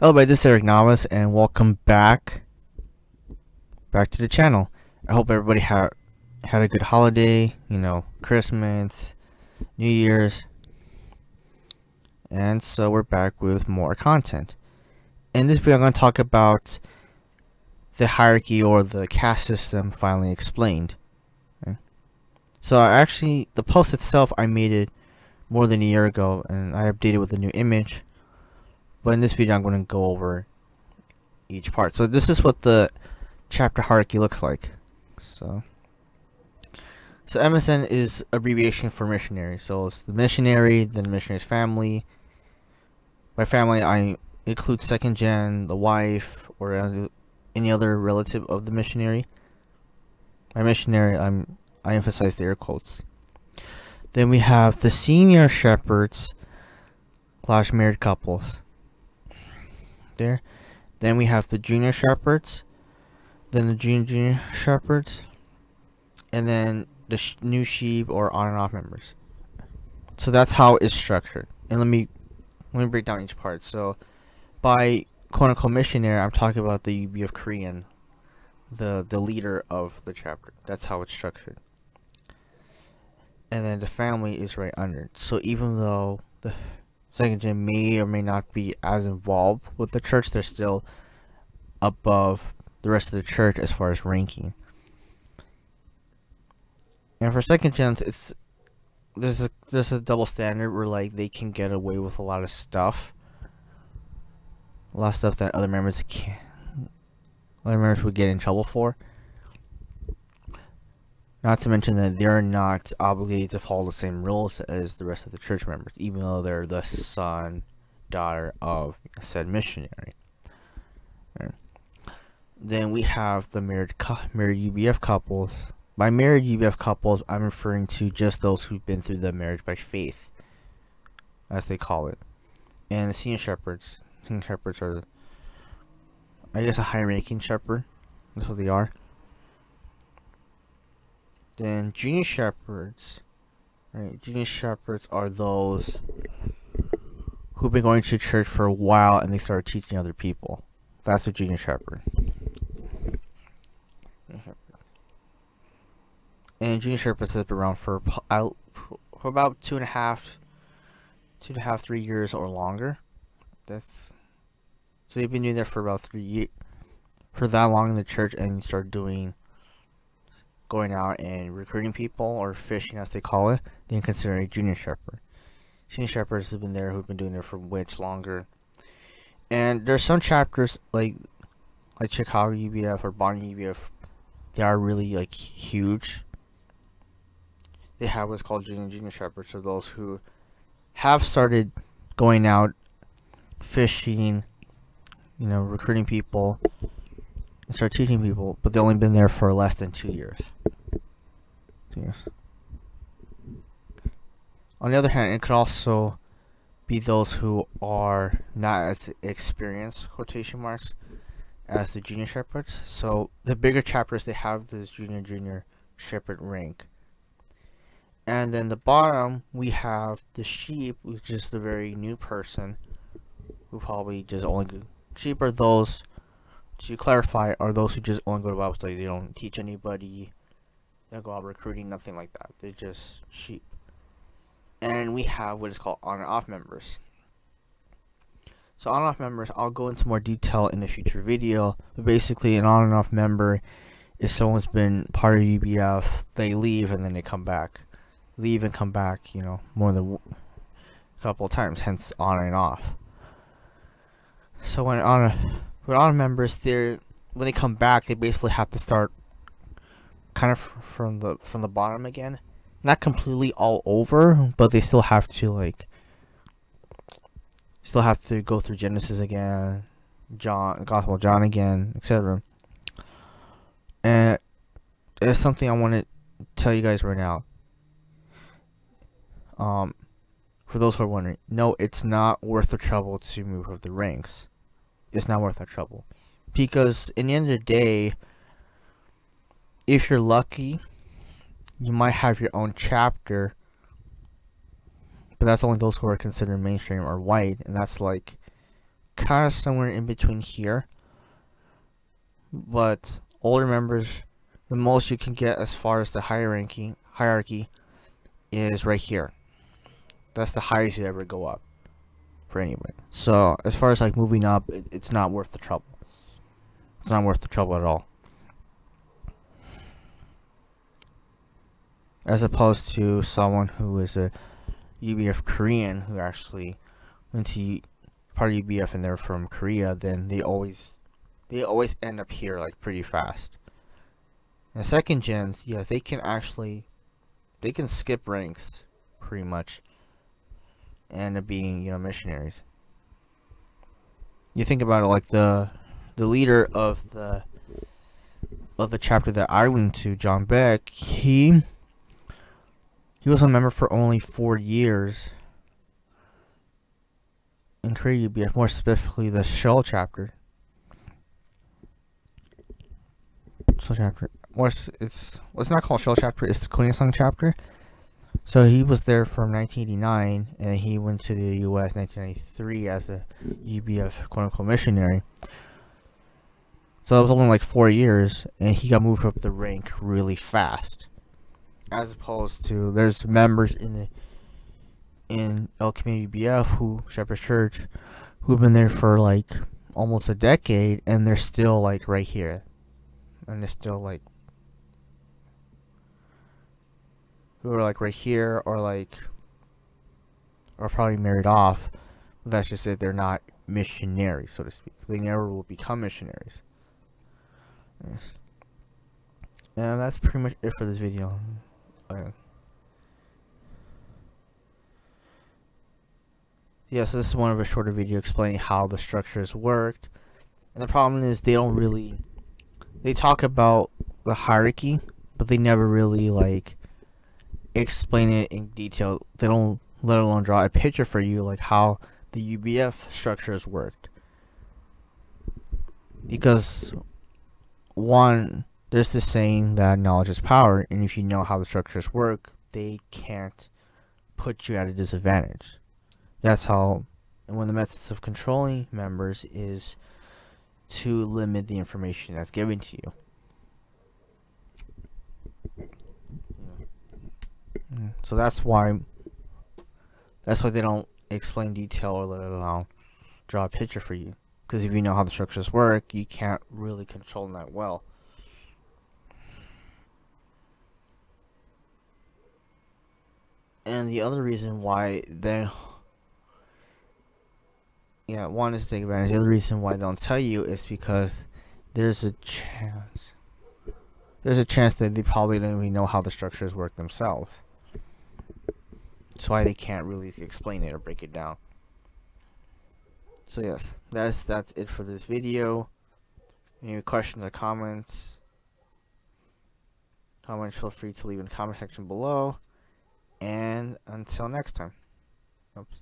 Hello, everybody. This is Eric Navas, and welcome back to the channel. I hope everybody had a good holiday. Christmas, New Year's, and so we're back with more content. In this video, I'm going to talk about the hierarchy or the caste system finally explained. Okay? So the post itself, I made it more than a year ago, and I updated with a new image. But in this video, I'm going to go over each part. So this is what the chapter hierarchy looks like. So MSN is abbreviation for missionary. So it's the missionary, then the missionary's family. By family, I include second gen, the wife, or any other relative of the missionary. By missionary, I emphasize the air quotes. Then we have the senior shepherds / married couples. There. Then we have the junior shepherds, then the junior shepherds, and then the new sheep or on and off members. So that's how it's structured. And let me break down each part. So by quote unquote missionary, I'm talking about the UBF Korean, the leader of the chapter. That's how it's structured. And then the family is right under. So even though the second gen may or may not be as involved with the church, they're still above the rest of the church as far as ranking. And for second gens, there's a double standard where like they can get away with a lot of stuff that other members would get in trouble for. Not to mention that they're not obligated to follow the same rules as the rest of the church members, even though they're the son, daughter of said missionary. Right. Then we have the married UBF couples. By married UBF couples, I'm referring to just those who've been through the marriage by faith, as they call it. And the senior shepherds. Senior shepherds are, I guess, a high-ranking shepherd. That's what they are. Then junior shepherds, right? Junior shepherds are those who've been going to church for a while and they start teaching other people. That's a junior shepherd. And junior shepherds have been around for about 3 years or longer. So they've been doing that for about 3 years, for that long in the church, and you start going out and recruiting people, or fishing as they call it, then consider a junior shepherd. Senior shepherds have been there who've been doing it for much longer. And there's some chapters like Chicago UBF or Bonnie UBF, they are really like huge. They have what's called junior shepherds, so those who have started going out fishing, recruiting people, and start teaching people, but they've only been there for less than 2 years. 2 years. On the other hand, it could also be those who are not as experienced, quotation marks, as the junior shepherds. So the bigger chapters, they have this junior shepherd rank. And then the bottom, we have the sheep, which is the very new person who probably just only sheep are those, to clarify, are those who just only go to Bible study. They don't teach anybody, they don't go out recruiting, nothing like that. They're just sheep. And we have what is called on and off members. So on and off members, I'll go into more detail in a future video. But basically, an on and off member is someone's been part of UBF, they leave and then they come back. Leave and come back, more than a couple of times, hence on and off. So when on members, when they come back, they basically have to start kind of from the bottom again. Not completely all over, but they still have to go through Genesis again, Gospel of John again, etc. And there's something I want to tell you guys right now. For those who are wondering, no, it's not worth the trouble to move up the ranks. It's not worth the trouble, because in the end of the day, if you're lucky, you might have your own chapter, but that's only those who are considered mainstream or white, and that's like kind of somewhere in between here. But older members, the most you can get as far as the hierarchy is right here. That's the highest you ever go up for anyone. So as far as like moving up, it's not worth the trouble. It's not worth the trouble at all. As opposed to someone who is a UBF Korean who actually went to part of UBF and they're from Korea, then they always end up here like pretty fast. And second gens, yeah, they can skip ranks pretty much and end up being, missionaries. You think about it, like the leader of the chapter that I went to, John Beck, he was a member for only 4 years in Korea UBF, more specifically the Seoul chapter. Seoul chapter. It's not called Seoul chapter. It's the Korean chapter. So he was there from 1989, and he went to the U.S. 1993 as a UBF quote-unquote missionary. So it was only like 4 years, and he got moved up the rank really fast. As opposed to, there's members in El Community UBF Shepherd Church who've been there for like almost a decade, and they're still like right here, and they're still like who are like right here, or probably married off. But that's just it. They're not missionaries, so to speak. They never will become missionaries. Yes. And that's pretty much it for this video. Yeah, so this is one of a shorter video explaining how the structures worked. And the problem is they talk about the hierarchy, but they never really like explain it in detail. They don't let alone draw a picture for you like how the UBF structures worked. Because one, there's this saying that knowledge is power, and if you know how the structures work, they can't put you at a disadvantage. That's how, and one of the methods of controlling members is to limit the information that's given to you. So that's why they don't explain detail or let alone draw a picture for you. Because if you know how the structures work, you can't really control them that well. And the other reason why one is to take advantage. The other reason why they don't tell you is because there's a chance that they probably don't even know how the structures work themselves. That's why they can't really explain it or break it down. So yes, that's it for this video. Any questions or comments, feel free to leave in the comment section below. And until next time. Oops.